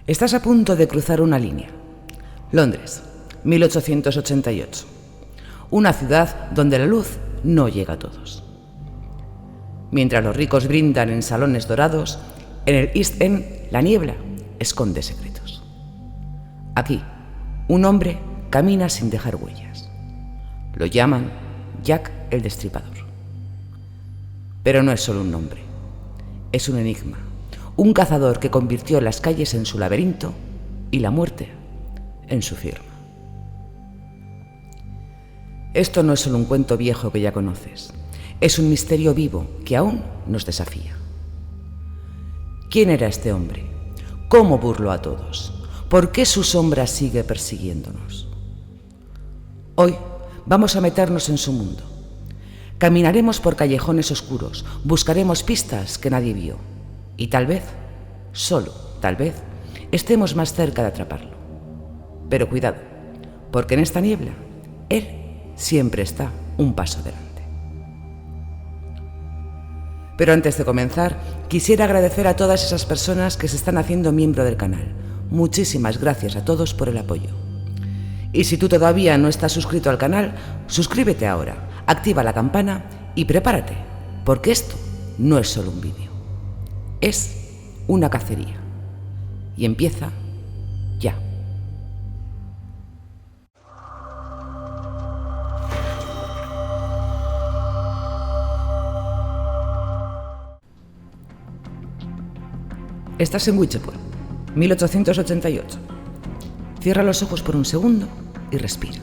Estás a punto de cruzar una línea. Londres, 1888. Una ciudad donde la luz no llega a todos. Mientras los ricos brindan en salones dorados, en el East End la niebla esconde secretos. Aquí, un hombre camina sin dejar huellas. Lo llaman Jack el Destripador. Pero no es solo un nombre, es un enigma, un cazador que convirtió las calles en su laberinto y la muerte en su firma. Esto no es solo un cuento viejo que ya conoces, es un misterio vivo que aún nos desafía. ¿Quién era este hombre? ¿Cómo burló a todos? ¿Por qué su sombra sigue persiguiéndonos? Hoy vamos a meternos en su mundo. Caminaremos por callejones oscuros, buscaremos pistas que nadie vio y tal vez, solo tal vez, estemos más cerca de atraparlo. Pero cuidado, porque en esta niebla, él siempre está un paso adelante. Pero antes de comenzar, quisiera agradecer a todas esas personas que se están haciendo miembro del canal. Muchísimas gracias a todos por el apoyo. Y si tú todavía no estás suscrito al canal, suscríbete ahora, activa la campana y prepárate, porque esto no es solo un vídeo, es una cacería. Y empieza ya. Estás en Whitechapel, 1888. Cierra los ojos por un segundo y respira.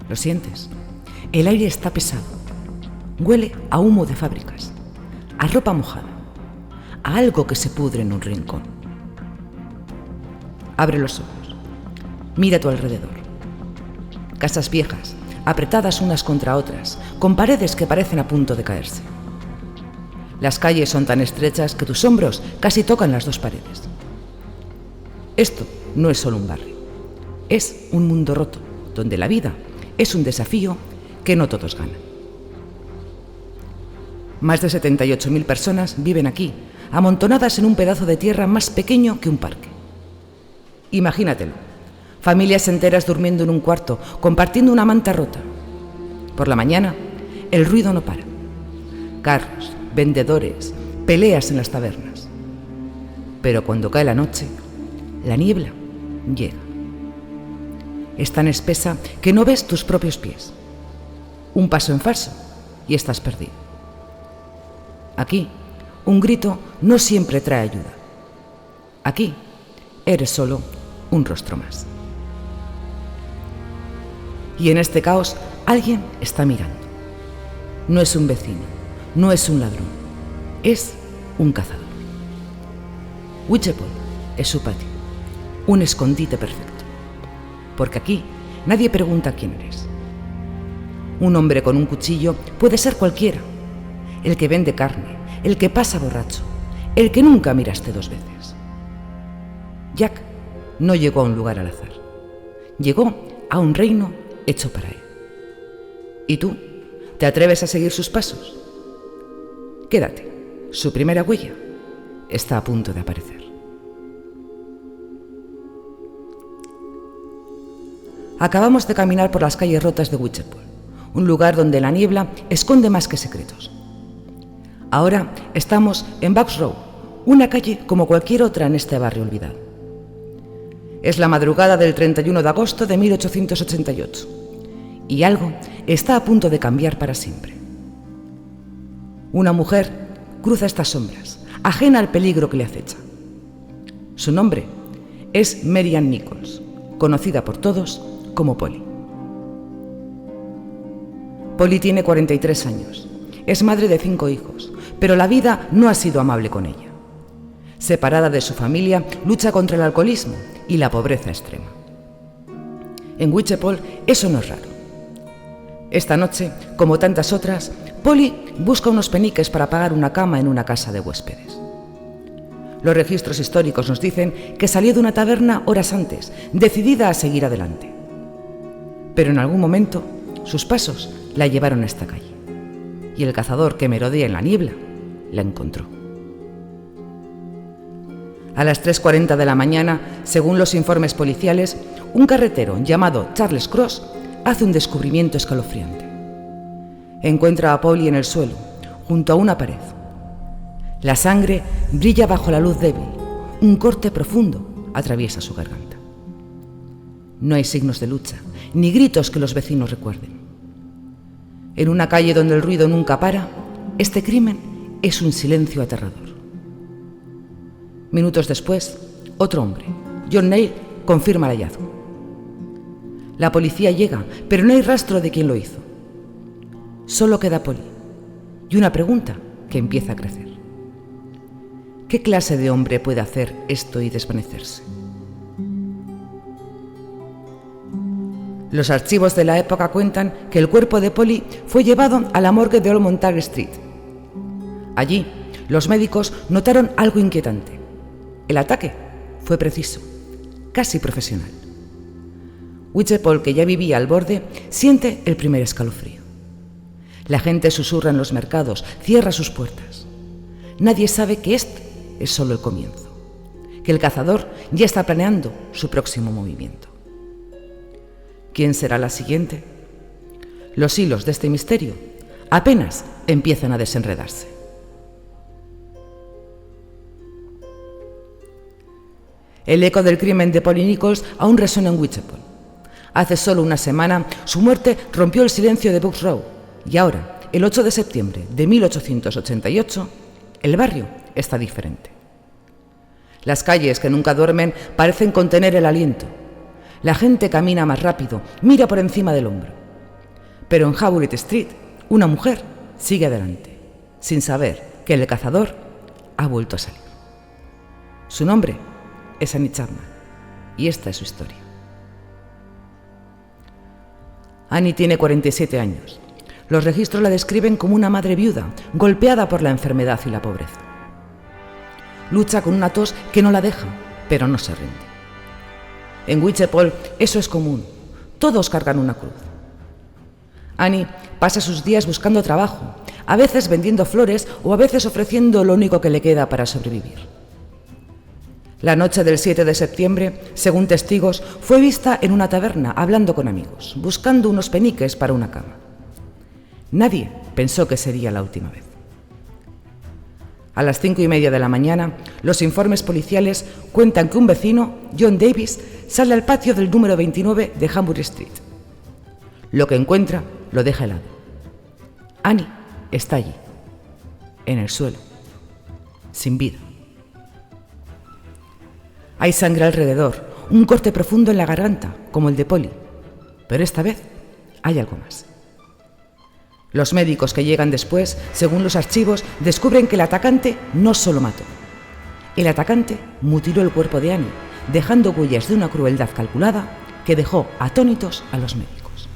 ¿Lo sientes? El aire está pesado. Huele a humo de fábricas, a ropa mojada, a algo que se pudre en un rincón. Abre los ojos. Mira a tu alrededor. Casas viejas, apretadas unas contra otras, con paredes que parecen a punto de caerse. Las calles son tan estrechas que tus hombros casi tocan las dos paredes. Esto no es solo un barrio, es un mundo roto, donde la vida es un desafío que no todos ganan. Más de 78.000 personas viven aquí, amontonadas en un pedazo de tierra más pequeño que un parque. Imagínatelo, familias enteras durmiendo en un cuarto, compartiendo una manta rota. Por la mañana, el ruido no para. Carros, vendedores, peleas en las tabernas. Pero cuando cae la noche, la niebla llega. Es tan espesa que no ves tus propios pies. Un paso en falso y estás perdido. Aquí, un grito no siempre trae ayuda. Aquí, eres solo un rostro más. Y en este caos, alguien está mirando. No es un vecino, no es un ladrón, es un cazador. Whitechapel es su patio, un escondite perfecto. Porque aquí nadie pregunta quién eres. Un hombre con un cuchillo puede ser cualquiera. El que vende carne, el que pasa borracho, el que nunca miraste dos veces. Jack no llegó a un lugar al azar. Llegó a un reino hecho para él. ¿Y tú? ¿Te atreves a seguir sus pasos? Quédate. Su primera huella está a punto de aparecer. Acabamos de caminar por las calles rotas de Whitechapel, un lugar donde la niebla esconde más que secretos. Ahora estamos en Bucks Row, una calle como cualquier otra en este barrio olvidado. Es la madrugada del 31 de agosto de 1888 y algo está a punto de cambiar para siempre. Una mujer cruza estas sombras, ajena al peligro que le acecha. Su nombre es Mary Ann Nichols, conocida por todos como Polly. Polly tiene 43 años, es madre de 5 hijos, pero la vida no ha sido amable con ella. Separada de su familia, lucha contra el alcoholismo y la pobreza extrema. En Whitechapel eso no es raro. Esta noche, como tantas otras, Polly busca unos peniques para pagar una cama en una casa de huéspedes. Los registros históricos nos dicen que salió de una taberna horas antes, decidida a seguir adelante. Pero en algún momento, sus pasos la llevaron a esta calle, y el cazador que merodea en la niebla la encontró. A las 3:40 de la mañana, según los informes policiales, un carretero llamado Charles Cross hace un descubrimiento escalofriante. Encuentra a Polly en el suelo, junto a una pared. La sangre brilla bajo la luz débil. Un corte profundo atraviesa su garganta. No hay signos de lucha, ni gritos que los vecinos recuerden. En una calle donde el ruido nunca para, este crimen es un silencio aterrador. Minutos después, otro hombre, John Neal, confirma el hallazgo. La policía llega, pero no hay rastro de quién lo hizo. Solo queda Polly y una pregunta que empieza a crecer. ¿Qué clase de hombre puede hacer esto y desvanecerse? Los archivos de la época cuentan que el cuerpo de Polly fue llevado a la morgue de Old Montague Street. Allí, los médicos notaron algo inquietante. El ataque fue preciso, casi profesional. Whitechapel, que ya vivía al borde, siente el primer escalofrío. La gente susurra en los mercados, cierra sus puertas. Nadie sabe que este es solo el comienzo, que el cazador ya está planeando su próximo movimiento. ¿Quién será la siguiente? Los hilos de este misterio apenas empiezan a desenredarse. El eco del crimen de Polly Nichols aún resuena en Whitechapel. Hace solo una semana, su muerte rompió el silencio de Bucks Row, y ahora, el 8 de septiembre de 1888, el barrio está diferente. Las calles que nunca duermen parecen contener el aliento. La gente camina más rápido, mira por encima del hombro. Pero en Howard Street, una mujer sigue adelante, sin saber que el cazador ha vuelto a salir. Su nombre es Annie Chapman, y esta es su historia. Annie tiene 47 años. Los registros la describen como una madre viuda, golpeada por la enfermedad y la pobreza. Lucha con una tos que no la deja, pero no se rinde. En Whitechapel eso es común. Todos cargan una cruz. Annie pasa sus días buscando trabajo, a veces vendiendo flores o a veces ofreciendo lo único que le queda para sobrevivir. La noche del 7 de septiembre, según testigos, fue vista en una taberna hablando con amigos, buscando unos peniques para una cama. Nadie pensó que sería la última vez. A las 5:30 de la mañana, los informes policiales cuentan que un vecino, John Davis, sale al patio del número 29 de Hamburg Street. Lo que encuentra lo deja helado. Annie está allí, en el suelo, sin vida. Hay sangre alrededor, un corte profundo en la garganta, como el de Polly, pero esta vez hay algo más. Los médicos que llegan después, según los archivos, descubren que el atacante no solo mató. El atacante mutiló el cuerpo de Annie, dejando huellas de una crueldad calculada que dejó atónitos a los médicos.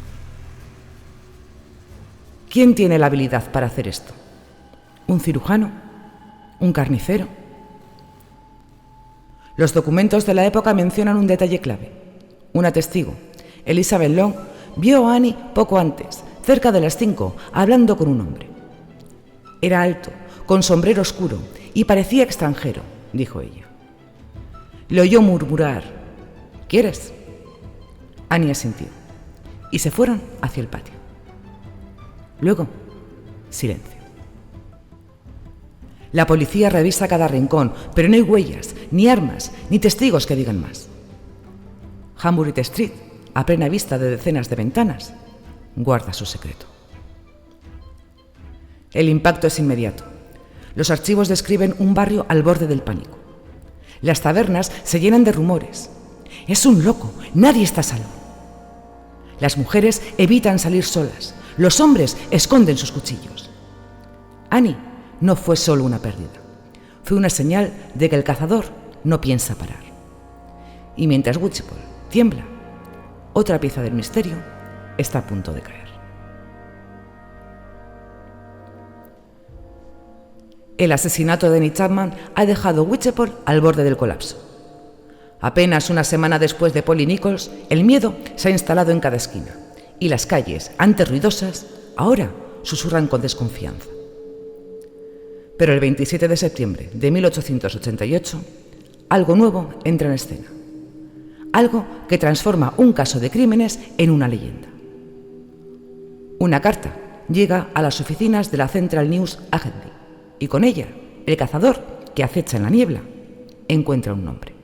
¿Quién tiene la habilidad para hacer esto? ¿Un cirujano? ¿Un carnicero? Los documentos de la época mencionan un detalle clave. Una testigo, Elizabeth Long, vio a Annie poco antes, cerca de las 5, hablando con un hombre. Era alto, con sombrero oscuro, y parecía extranjero, dijo ella. Le oyó murmurar: ¿quieres? Annie asintió, y se fueron hacia el patio. Luego, silencio. La policía revisa cada rincón, pero no hay huellas, ni armas, ni testigos que digan más. Hamburg Street, a plena vista de decenas de ventanas, guarda su secreto. El impacto es inmediato. Los archivos describen un barrio al borde del pánico. Las tabernas se llenan de rumores. Es un loco, nadie está a salvo. Las mujeres evitan salir solas. Los hombres esconden sus cuchillos. Annie no fue solo una pérdida. Fue una señal de que el cazador no piensa parar. Y mientras Whitechapel tiembla, otra pieza del misterio está a punto de caer. El asesinato de Annie Chapman ha dejado Whitechapel al borde del colapso. Apenas una semana después de Polly Nichols, el miedo se ha instalado en cada esquina y las calles, antes ruidosas, ahora susurran con desconfianza. Pero el 27 de septiembre de 1888, algo nuevo entra en escena. Algo que transforma un caso de crímenes en una leyenda. Una carta llega a las oficinas de la Central News Agency y con ella, el cazador que acecha en la niebla encuentra un nombre.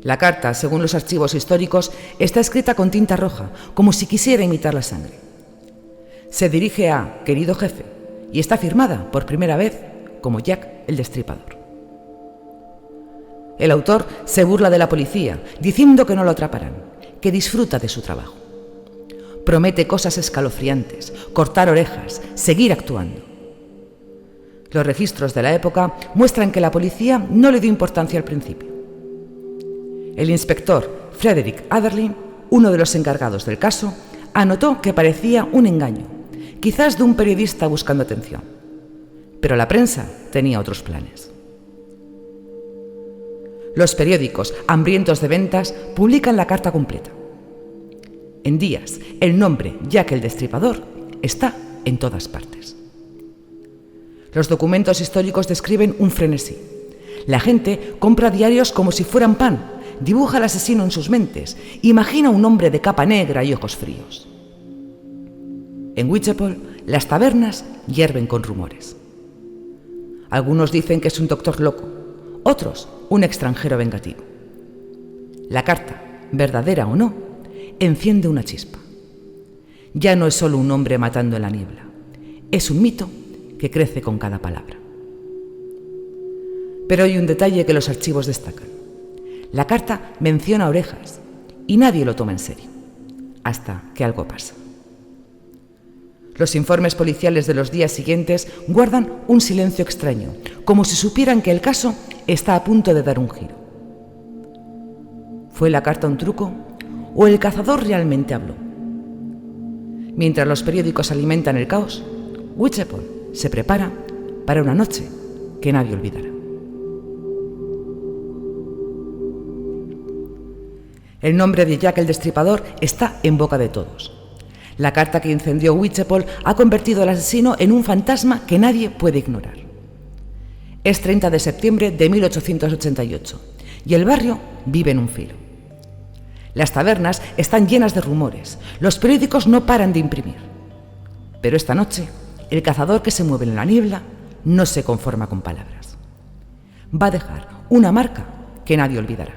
La carta, según los archivos históricos, está escrita con tinta roja, como si quisiera imitar la sangre. Se dirige a «Querido jefe» y está firmada por primera vez como Jack el Destripador. El autor se burla de la policía, diciendo que no lo atraparán, que disfruta de su trabajo. Promete cosas escalofriantes, cortar orejas, seguir actuando. Los registros de la época muestran que la policía no le dio importancia al principio. El inspector Frederick Adderley, uno de los encargados del caso, anotó que parecía un engaño, quizás de un periodista buscando atención. Pero la prensa tenía otros planes. Los periódicos, hambrientos de ventas, publican la carta completa. En días, el nombre Jack el Destripador está en todas partes. Los documentos históricos describen un frenesí. La gente compra diarios como si fueran pan, dibuja al asesino en sus mentes, imagina un hombre de capa negra y ojos fríos. En Whitechapel, las tabernas hierven con rumores. Algunos dicen que es un doctor loco, otros un extranjero vengativo. La carta, verdadera o no, enciende una chispa. Ya no es solo un hombre matando en la niebla, es un mito que crece con cada palabra. Pero hay un detalle que los archivos destacan. La carta menciona orejas y nadie lo toma en serio, hasta que algo pasa. Los informes policiales de los días siguientes guardan un silencio extraño, como si supieran que el caso está a punto de dar un giro. ¿Fue la carta un truco o el cazador realmente habló? Mientras los periódicos alimentan el caos, Whitechapel se prepara para una noche que nadie olvidará. El nombre de Jack el Destripador está en boca de todos. La carta que incendió Whitechapel ha convertido al asesino en un fantasma que nadie puede ignorar. Es 30 de septiembre de 1888 y el barrio vive en un filo. Las tabernas están llenas de rumores, los periódicos no paran de imprimir. Pero esta noche, el cazador que se mueve en la niebla no se conforma con palabras. Va a dejar una marca que nadie olvidará.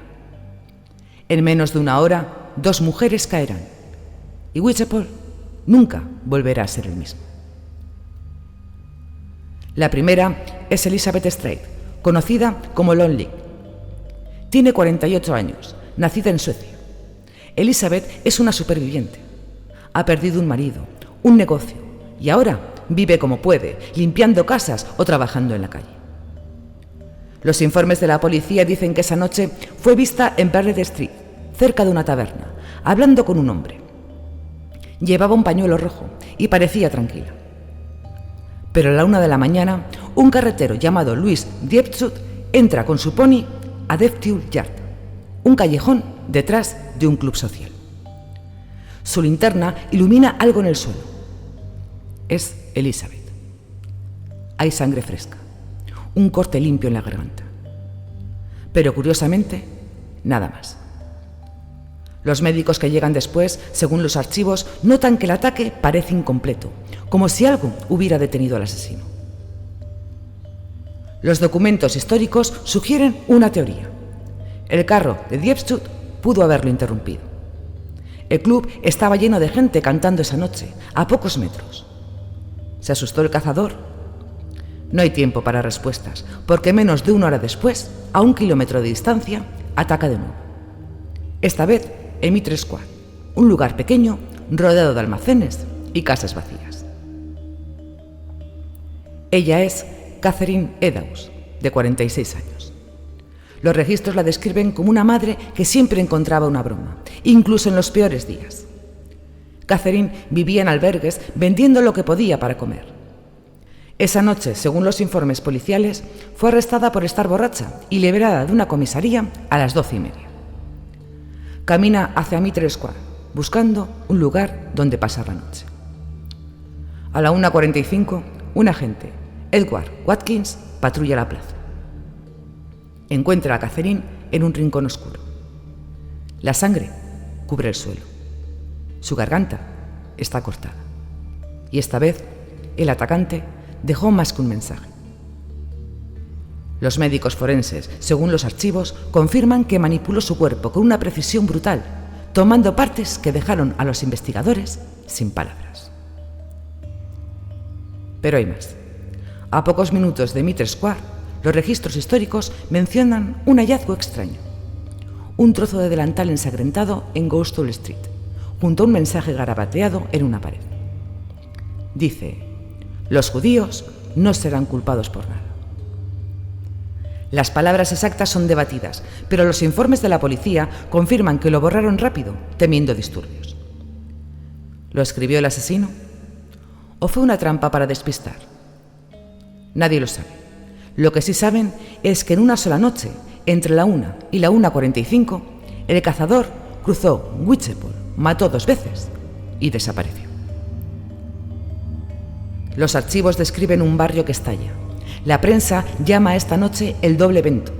En menos de una hora, 2 mujeres caerán y Whitechapel nunca volverá a ser el mismo. La primera es Elizabeth Stride, conocida como Lonely. Tiene 48 años, nacida en Suecia. Elizabeth es una superviviente. Ha perdido un marido, un negocio y ahora vive como puede, limpiando casas o trabajando en la calle. Los informes de la policía dicen que esa noche fue vista en Bernard Street, cerca de una taberna, hablando con un hombre. Llevaba un pañuelo rojo y parecía tranquila. Pero a la 1 de la mañana, un carretero llamado Louis Diepzut entra con su pony a Deftule Yard, un callejón detrás de un club social. Su linterna ilumina algo en el suelo. Es Elizabeth. Hay sangre fresca, un corte limpio en la garganta. Pero curiosamente, nada más. Los médicos que llegan después, según los archivos, notan que el ataque parece incompleto, como si algo hubiera detenido al asesino. Los documentos históricos sugieren una teoría. El carro de Diepzut pudo haberlo interrumpido. El club estaba lleno de gente cantando esa noche, a pocos metros. ¿Se asustó el cazador? No hay tiempo para respuestas, porque menos de 1 hora después, a 1 kilómetro de distancia, ataca de nuevo. Esta vez en Mitre Square, un lugar pequeño rodeado de almacenes y casas vacías. Ella es Catherine Eddowes, de 46 años. Los registros la describen como una madre que siempre encontraba una broma, incluso en los peores días. Catherine vivía en albergues vendiendo lo que podía para comer. Esa noche, según los informes policiales, fue arrestada por estar borracha y liberada de una comisaría a las 12:30. Camina hacia Mitre Square, buscando un lugar donde pasar la noche. A la 1:45, un agente, Edward Watkins, patrulla la plaza. Encuentra a Catherine en un rincón oscuro. La sangre cubre el suelo. Su garganta está cortada. Y esta vez, el atacante dejó más que un mensaje. Los médicos forenses, según los archivos, confirman que manipuló su cuerpo con una precisión brutal, tomando partes que dejaron a los investigadores sin palabras. Pero hay más. A pocos minutos de Mitre Square, los registros históricos mencionan un hallazgo extraño. Un trozo de delantal ensangrentado en Gospel Street, junto a un mensaje garabateado en una pared. Dice: los judíos no serán culpados por nada. Las palabras exactas son debatidas, pero los informes de la policía confirman que lo borraron rápido, temiendo disturbios. ¿Lo escribió el asesino? ¿O fue una trampa para despistar? Nadie lo sabe. Lo que sí saben es que en una sola noche, entre la 1 y la 1:45, el cazador cruzó Whitechapel, mató 2 veces y desapareció. Los archivos describen un barrio que estalla. La prensa llama a esta noche el doble evento.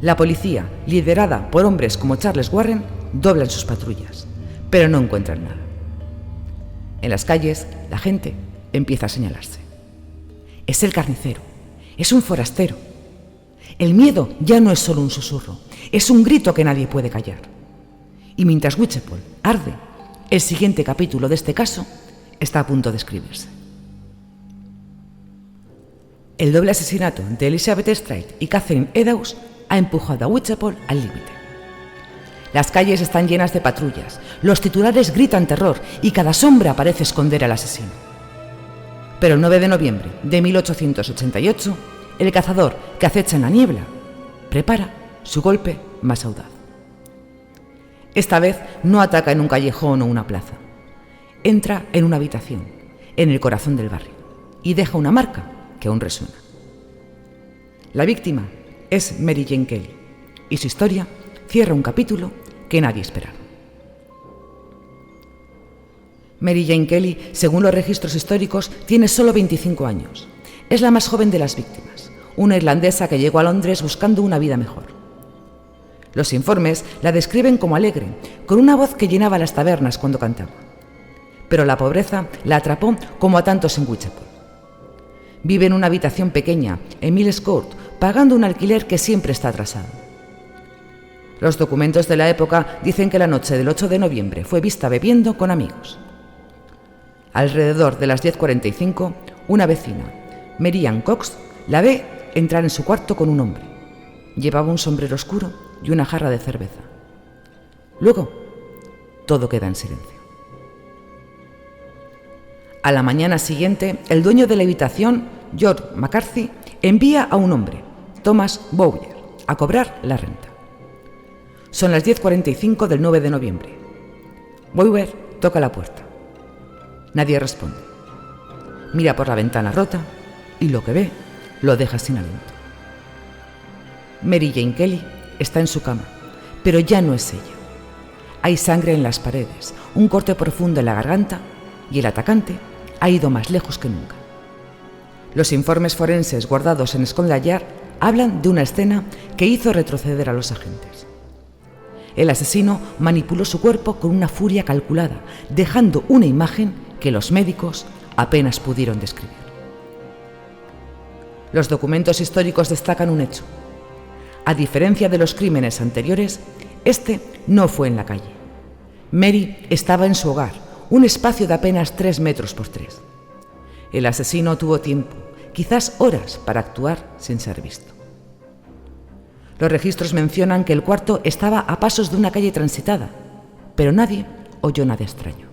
La policía, liderada por hombres como Charles Warren, doblan sus patrullas, pero no encuentran nada. En las calles, la gente empieza a señalarse. Es el carnicero, es un forastero. El miedo ya no es solo un susurro, es un grito que nadie puede callar. Y mientras Whitechapel arde, el siguiente capítulo de este caso está a punto de escribirse. El doble asesinato de Elizabeth Stride y Catherine Eddowes ha empujado a Whitechapel al límite. Las calles están llenas de patrullas, los titulares gritan terror y cada sombra parece esconder al asesino. Pero el 9 de noviembre de 1888, el cazador que acecha en la niebla prepara su golpe más audaz. Esta vez no ataca en un callejón o una plaza. Entra en una habitación, en el corazón del barrio, y deja una marca que aún resuena. La víctima es Mary Jane Kelly, y su historia cierra un capítulo que nadie esperaba. Mary Jane Kelly, según los registros históricos, tiene solo 25 años. Es la más joven de las víctimas, una irlandesa que llegó a Londres buscando una vida mejor. Los informes la describen como alegre, con una voz que llenaba las tabernas cuando cantaba. Pero la pobreza la atrapó como a tantos en Whitechapel. Vive en una habitación pequeña, en Mills Court, pagando un alquiler que siempre está atrasado. Los documentos de la época dicen que la noche del 8 de noviembre fue vista bebiendo con amigos. Alrededor de las 10:45, una vecina, Mary Ann Cox, la ve entrar en su cuarto con un hombre. Llevaba un sombrero oscuro y una jarra de cerveza. Luego, todo queda en silencio. A la mañana siguiente, el dueño de la habitación, George McCarthy, envía a un hombre, Thomas Bowyer, a cobrar la renta. Son las 10:45 del 9 de noviembre. Bowyer toca la puerta. Nadie responde. Mira por la ventana rota y lo que ve lo deja sin aliento. Mary Jane Kelly está en su cama, pero ya no es ella. Hay sangre en las paredes, un corte profundo en la garganta y el atacante ha ido más lejos que nunca. Los informes forenses guardados en Scotland Yard hablan de una escena que hizo retroceder a los agentes. El asesino manipuló su cuerpo con una furia calculada, dejando una imagen que los médicos apenas pudieron describir. Los documentos históricos destacan un hecho. A diferencia de los crímenes anteriores, este no fue en la calle. Mary estaba en su hogar, un espacio de apenas 3 metros por 3. El asesino tuvo tiempo, quizás horas, para actuar sin ser visto. Los registros mencionan que el cuarto estaba a pasos de una calle transitada, pero nadie oyó nada extraño.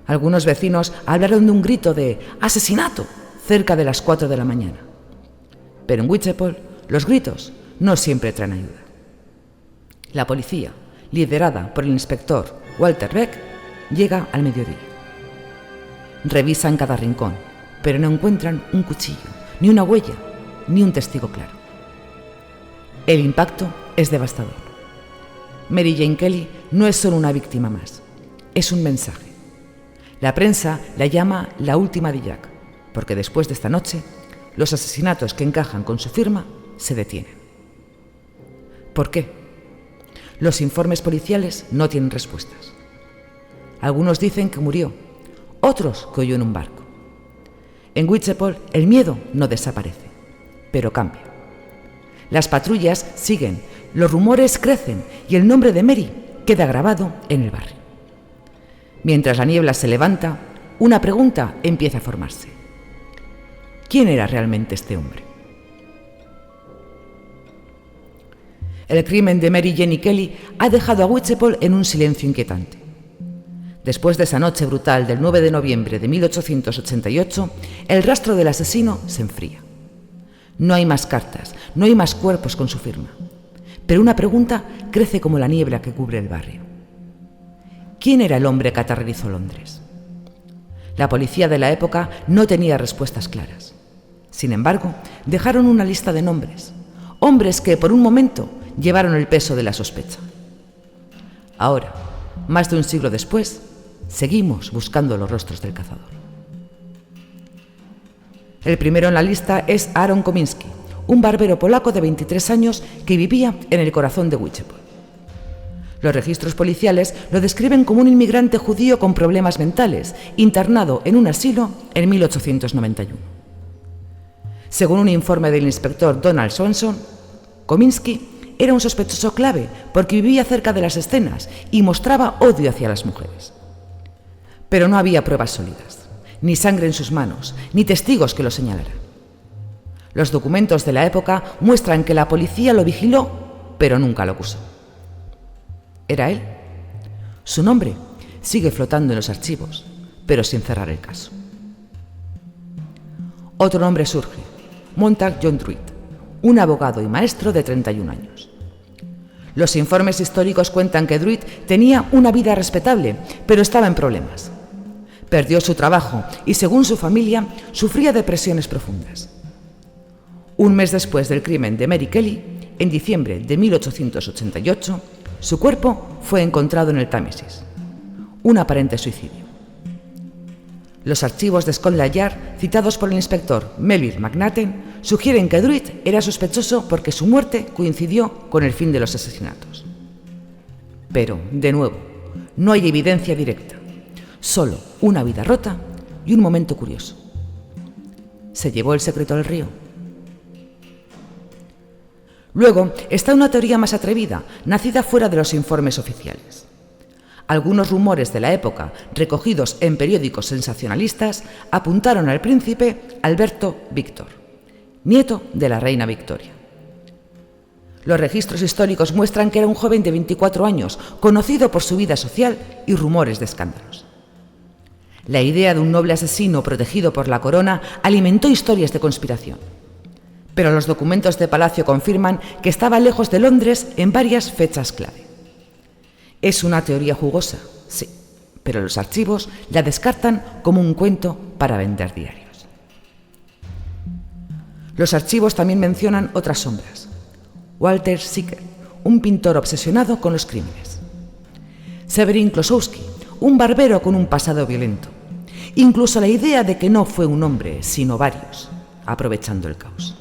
Algunos vecinos hablaron de un grito de ¡asesinato! Cerca de las 4 de la mañana. Pero en Whitechapel los gritos no siempre traen ayuda. La policía, liderada por el inspector Walter Beck, llega al mediodía. Revisan cada rincón, pero no encuentran un cuchillo, ni una huella, ni un testigo claro. El impacto es devastador. Mary Jane Kelly no es solo una víctima más, es un mensaje. La prensa la llama la última de Jack, porque después de esta noche, los asesinatos que encajan con su firma se detienen. ¿Por qué? Los informes policiales no tienen respuestas. Algunos dicen que murió, otros que huyó en un barco. En Whitechapel el miedo no desaparece, pero cambia. Las patrullas siguen, los rumores crecen y el nombre de Mary queda grabado en el barrio. Mientras la niebla se levanta, una pregunta empieza a formarse. ¿Quién era realmente este hombre? El crimen de Mary Jenny Kelly ha dejado a Whitechapel en un silencio inquietante. Después de esa noche brutal del 9 de noviembre de 1888, el rastro del asesino se enfría. No hay más cartas, no hay más cuerpos con su firma. Pero una pregunta crece como la niebla que cubre el barrio. ¿Quién era el hombre que aterrorizó Londres? La policía de la época no tenía respuestas claras. Sin embargo, dejaron una lista de nombres, hombres que por un momento llevaron el peso de la sospecha. Ahora, más de un siglo después, seguimos buscando los rostros del cazador. El primero en la lista es Aaron Kominski, un barbero polaco de 23 años que vivía en el corazón de Whitechapel. Los registros policiales lo describen como un inmigrante judío con problemas mentales, internado en un asilo en 1891. Según un informe del inspector Donald Swanson, Kominski era un sospechoso clave porque vivía cerca de las escenas y mostraba odio hacia las mujeres. Pero no había pruebas sólidas, ni sangre en sus manos, ni testigos que lo señalaran. Los documentos de la época muestran que la policía lo vigiló, pero nunca lo acusó. ¿Era él? Su nombre sigue flotando en los archivos, pero sin cerrar el caso. Otro nombre surge, Montague John Druitt, un abogado y maestro de 31 años. Los informes históricos cuentan que Druitt tenía una vida respetable, pero estaba en problemas. Perdió su trabajo y, según su familia, sufría depresiones profundas. Un mes después del crimen de Mary Kelly, en diciembre de 1888, su cuerpo fue encontrado en el Támesis, un aparente suicidio. Los archivos de Scotland Yard, citados por el inspector Melville McNaten, sugieren que Druitt era sospechoso porque su muerte coincidió con el fin de los asesinatos. Pero, de nuevo, no hay evidencia directa, solo una vida rota y un momento curioso. ¿Se llevó el secreto al río? Luego está una teoría más atrevida, nacida fuera de los informes oficiales. Algunos rumores de la época, recogidos en periódicos sensacionalistas, apuntaron al príncipe Alberto Víctor, nieto de la reina Victoria. Los registros históricos muestran que era un joven de 24 años, conocido por su vida social y rumores de escándalos. La idea de un noble asesino protegido por la corona alimentó historias de conspiración. Pero los documentos de Palacio confirman que estaba lejos de Londres en varias fechas clave. Es una teoría jugosa, sí, pero los archivos la descartan como un cuento para vender diarios. Los archivos también mencionan otras sombras. Walter Sickert, un pintor obsesionado con los crímenes. Severin Klosowski, un barbero con un pasado violento. Incluso la idea de que no fue un hombre, sino varios, aprovechando el caos.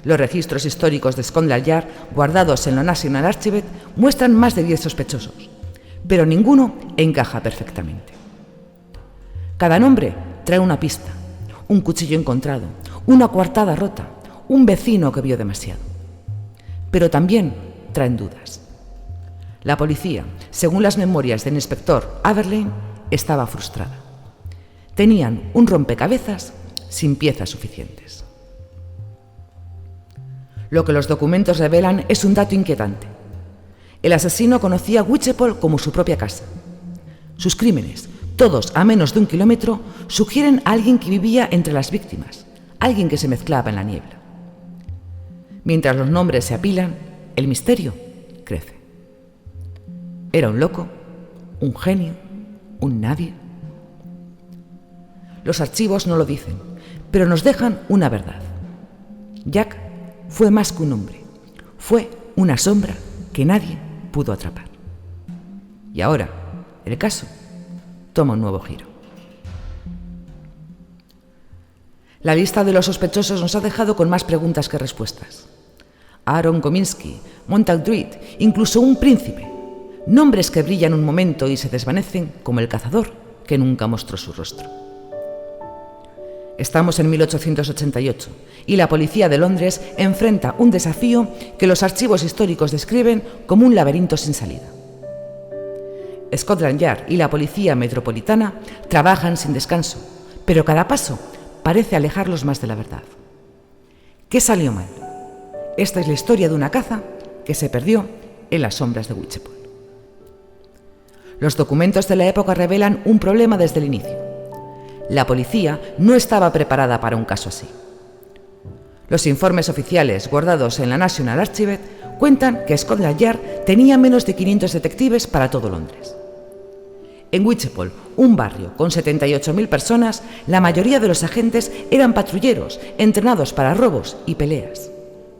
Los registros históricos de Scotland Yard, guardados en la National Archive, muestran más de 10 sospechosos, pero ninguno encaja perfectamente. Cada nombre trae una pista, un cuchillo encontrado, una coartada rota, un vecino que vio demasiado. Pero también traen dudas. La policía, según las memorias del inspector Aberlane, estaba frustrada. Tenían un rompecabezas sin piezas suficientes. Lo que los documentos revelan es un dato inquietante. El asesino conocía Whitechapel como su propia casa. Sus crímenes, todos a menos de 1 kilómetro, sugieren a alguien que vivía entre las víctimas, alguien que se mezclaba en la niebla. Mientras los nombres se apilan, el misterio crece. ¿Era un loco? ¿Un genio? ¿Un nadie? Los archivos no lo dicen, pero nos dejan una verdad. Jack fue más que un hombre, fue una sombra que nadie pudo atrapar. Y ahora, el caso toma un nuevo giro. La lista de los sospechosos nos ha dejado con más preguntas que respuestas. Aaron Kominsky, Montague Druitt, incluso un príncipe. Nombres que brillan un momento y se desvanecen como el cazador que nunca mostró su rostro. Estamos en 1888 y la policía de Londres enfrenta un desafío que los archivos históricos describen como un laberinto sin salida. Scotland Yard y la policía metropolitana trabajan sin descanso, pero cada paso parece alejarlos más de la verdad. ¿Qué salió mal? Esta es la historia de una caza que se perdió en las sombras de Whitechapel. Los documentos de la época revelan un problema desde el inicio. La policía no estaba preparada para un caso así. Los informes oficiales guardados en la National Archive cuentan que Scotland Yard tenía menos de 500 detectives para todo Londres. En Whitechapel, un barrio con 78.000 personas, la mayoría de los agentes eran patrulleros entrenados para robos y peleas,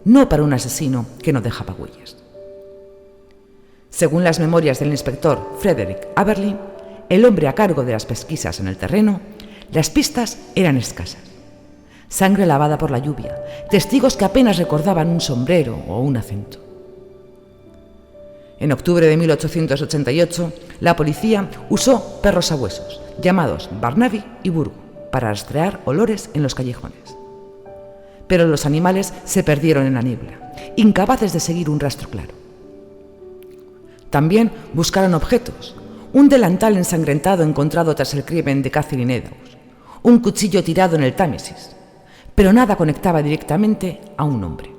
no para un asesino que no dejaba huellas. Según las memorias del inspector Frederick Aberlin, el hombre a cargo de las pesquisas en el terreno, las pistas eran escasas. Sangre lavada por la lluvia, testigos que apenas recordaban un sombrero o un acento. En octubre de 1888, la policía usó perros sabuesos, llamados Barnaby y Burgo, para rastrear olores en los callejones. Pero los animales se perdieron en la niebla, incapaces de seguir un rastro claro. También buscaron objetos, un delantal ensangrentado encontrado tras el crimen de Catherine Eddowes, un cuchillo tirado en el Támesis, pero nada conectaba directamente a un hombre.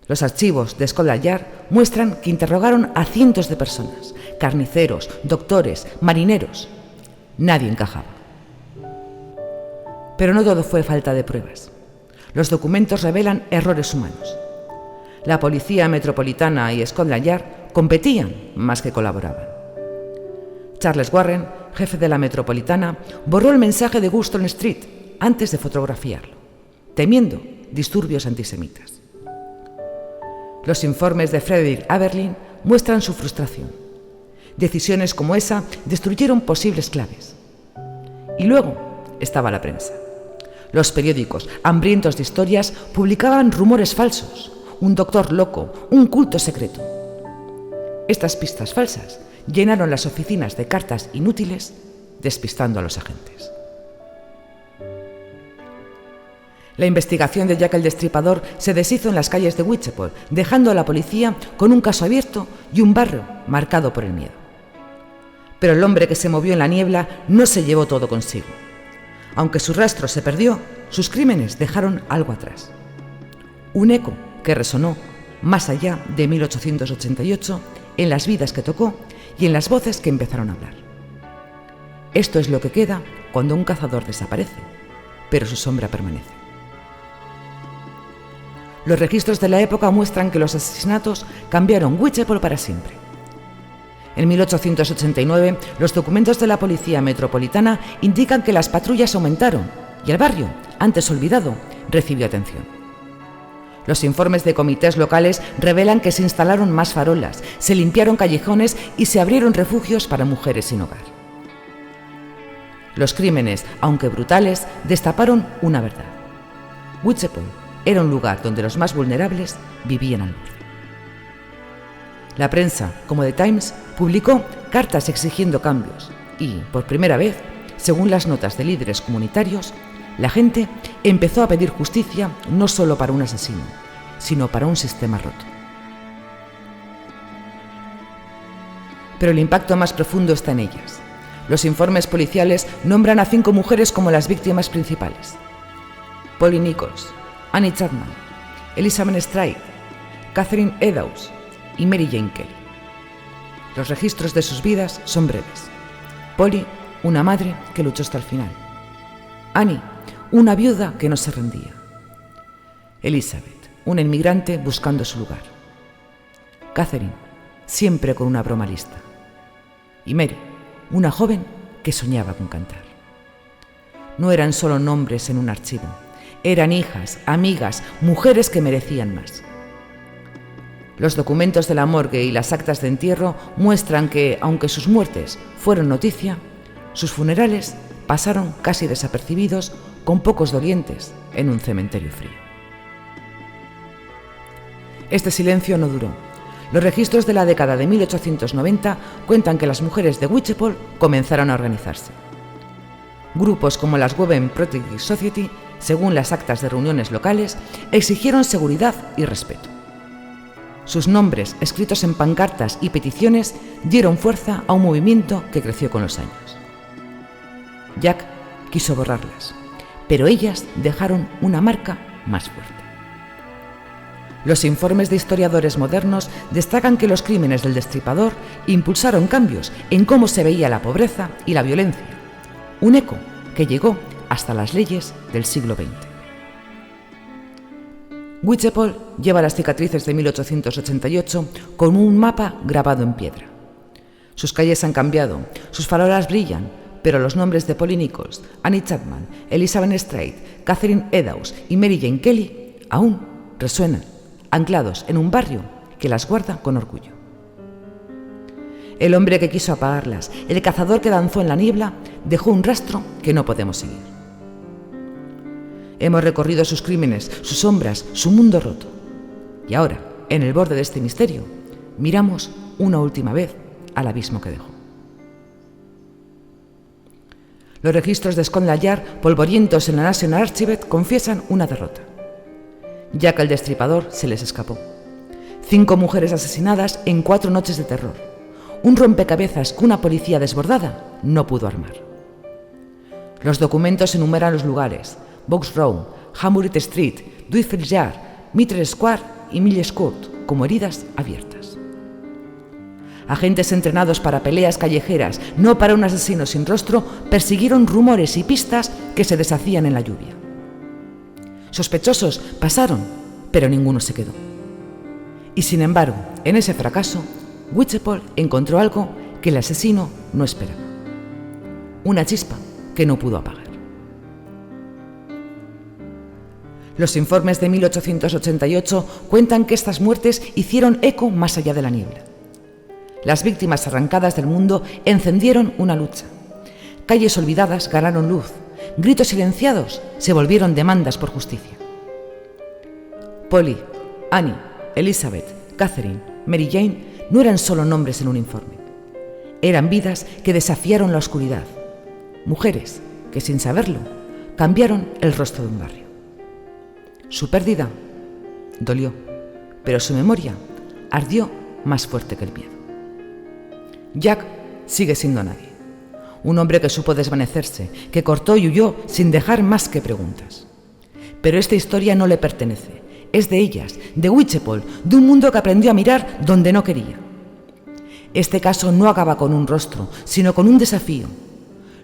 Los archivos de Scotland Yard muestran que interrogaron a cientos de personas, carniceros, doctores, marineros. Nadie encajaba. Pero no todo fue falta de pruebas. Los documentos revelan errores humanos. La policía metropolitana y Scotland Yard competían más que colaboraban. Charles Warren, jefe de la metropolitana, borró el mensaje de Goulston Street antes de fotografiarlo, temiendo disturbios antisemitas. Los informes de Frederick Aberlin muestran su frustración. Decisiones como esa destruyeron posibles claves. Y luego estaba la prensa. Los periódicos, hambrientos de historias, publicaban rumores falsos, un doctor loco, un culto secreto. Estas pistas falsas llenaron las oficinas de cartas inútiles, despistando a los agentes. La investigación de Jack el Destripador se deshizo en las calles de Whitechapel, dejando a la policía con un caso abierto y un barrio marcado por el miedo. Pero el hombre que se movió en la niebla no se llevó todo consigo. Aunque su rastro se perdió, sus crímenes dejaron algo atrás. Un eco que resonó más allá de 1888 en las vidas que tocó y en las voces que empezaron a hablar. Esto es lo que queda cuando un cazador desaparece, pero su sombra permanece. Los registros de la época muestran que los asesinatos cambiaron Whitechapel para siempre. En 1889, los documentos de la Policía Metropolitana indican que las patrullas aumentaron y el barrio, antes olvidado, recibió atención. Los informes de comités locales revelan que se instalaron más farolas, se limpiaron callejones y se abrieron refugios para mujeres sin hogar. Los crímenes, aunque brutales, destaparon una verdad. Whitechapel era un lugar donde los más vulnerables vivían al norte. La prensa, como The Times, publicó cartas exigiendo cambios y, por primera vez, según las notas de líderes comunitarios, la gente empezó a pedir justicia no solo para un asesino, sino para un sistema roto. Pero el impacto más profundo está en ellas. Los informes policiales nombran a 5 mujeres como las víctimas principales: Polly Nichols, Annie Chapman, Elizabeth Stride, Catherine Eddowes y Mary Jane Kelly. Los registros de sus vidas son breves. Polly, una madre que luchó hasta el final. Annie, una viuda que no se rendía. Elizabeth, una inmigrante buscando su lugar. Catherine, siempre con una broma lista. Y Mary, una joven que soñaba con cantar. No eran solo nombres en un archivo. Eran hijas, amigas, mujeres que merecían más. Los documentos de la morgue y las actas de entierro muestran que, aunque sus muertes fueron noticia, sus funerales pasaron casi desapercibidos con pocos dolientes, en un cementerio frío. Este silencio no duró. Los registros de la década de 1890 cuentan que las mujeres de Whitechapel comenzaron a organizarse. Grupos como las Women Protective Society, según las actas de reuniones locales, exigieron seguridad y respeto. Sus nombres, escritos en pancartas y peticiones, dieron fuerza a un movimiento que creció con los años. Jack quiso borrarlas, pero ellas dejaron una marca más fuerte. Los informes de historiadores modernos destacan que los crímenes del Destripador impulsaron cambios en cómo se veía la pobreza y la violencia, un eco que llegó hasta las leyes del siglo XX. Whitechapel lleva las cicatrices de 1888 con un mapa grabado en piedra. Sus calles han cambiado, sus farolas brillan, pero los nombres de Polly Nichols, Annie Chapman, Elizabeth Straight, Catherine Eddowes y Mary Jane Kelly aún resuenan, anclados en un barrio que las guarda con orgullo. El hombre que quiso apagarlas, el cazador que danzó en la niebla, dejó un rastro que no podemos seguir. Hemos recorrido sus crímenes, sus sombras, su mundo roto. Y ahora, en el borde de este misterio, miramos una última vez al abismo que dejó. Los registros de Scotland Yard, polvorientos en la National Archive, confiesan una derrota. Jack el Destripador se les escapó. 5 mujeres asesinadas en 4 noches de terror. Un rompecabezas que una policía desbordada no pudo armar. Los documentos enumeran los lugares: Box Row, Hammersmith Street, Dwyford Yard, Mitre Square y Milles Court como heridas abiertas. Agentes entrenados para peleas callejeras, no para un asesino sin rostro, persiguieron rumores y pistas que se deshacían en la lluvia. Sospechosos pasaron, pero ninguno se quedó. Y sin embargo, en ese fracaso, Whitechapel encontró algo que el asesino no esperaba. Una chispa que no pudo apagar. Los informes de 1888 cuentan que estas muertes hicieron eco más allá de la niebla. Las víctimas arrancadas del mundo encendieron una lucha. Calles olvidadas ganaron luz. Gritos silenciados se volvieron demandas por justicia. Polly, Annie, Elizabeth, Catherine, Mary Jane no eran solo nombres en un informe. Eran vidas que desafiaron la oscuridad. Mujeres que, sin saberlo, cambiaron el rostro de un barrio. Su pérdida dolió, pero su memoria ardió más fuerte que el miedo. Jack sigue siendo nadie. Un hombre que supo desvanecerse, que cortó y huyó sin dejar más que preguntas. Pero esta historia no le pertenece. Es de ellas, de Whitechapel, de un mundo que aprendió a mirar donde no quería. Este caso no acaba con un rostro, sino con un desafío.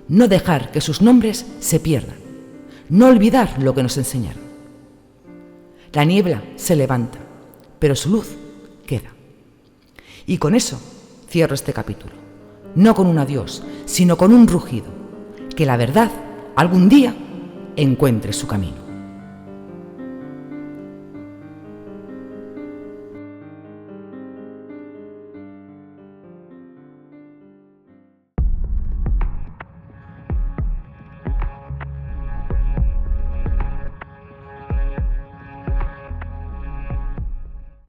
No dejar que sus nombres se pierdan. No olvidar lo que nos enseñaron. La niebla se levanta, pero su luz queda. Y con eso cierro este capítulo. No con un adiós, sino con un rugido. Que la verdad algún día encuentre su camino.